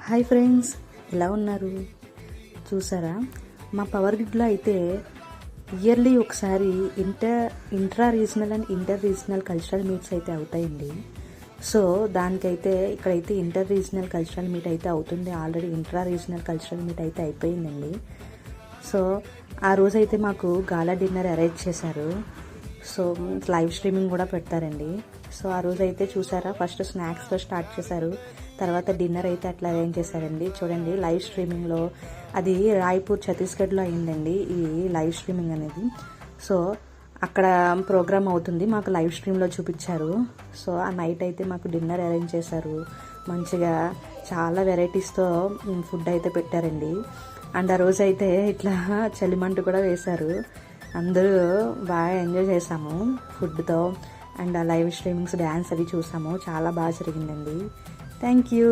Hi friends, ఎలా ఉన్నారు? చూసారా, మా పవర్ గ్రిడ్లో అయితే ఇయర్లీ ఒకసారి intra regional and inter regional cultural meets అయితే అవుతాయండి. సో దానికైతే ఇక్కడైతే ఇంటర్ రీజనల్ కల్చరల్ మీట్ అయితే అవుతుంది. Already intra regional cultural meet అయితే అయిపోయిందండి. సో ఆ రోజైతే మాకు గాలా డిన్నర్ అరేంజ్ చేశారు. సో లైవ్ స్ట్రీమింగ్ కూడా పెడతారండి. సో ఆ రోజు అయితే చూసారా, ఫస్ట్ స్నాక్స్తో స్టార్ట్ చేశారు, తర్వాత డిన్నర్ అయితే అట్లా అరేంజ్ చేశారండి. చూడండి, లైవ్ స్ట్రీమింగ్లో అది రాయ్పూర్ ఛత్తీస్గఢ్లో అయిందండి ఈ లైవ్ స్ట్రీమింగ్ అనేది. సో అక్కడ ప్రోగ్రామ్ అవుతుంది, మాకు లైవ్ స్ట్రీమ్లో చూపించారు. సో ఆ నైట్ అయితే మాకు డిన్నర్ అరేంజ్ చేశారు. మంచిగా చాలా వెరైటీస్తో ఫుడ్ అయితే పెట్టారండి. అండ్ ఆ రోజు అయితే ఇట్లా చలిమంట కూడా వేశారు. అందరూ బాగా ఎంజాయ్ చేసాము ఫుడ్తో. అండ్ ఆ లైవ్ స్ట్రీమింగ్స్, డ్యాన్స్ అవి చూసాము. చాలా బాగా జరిగిందండి. Thank you.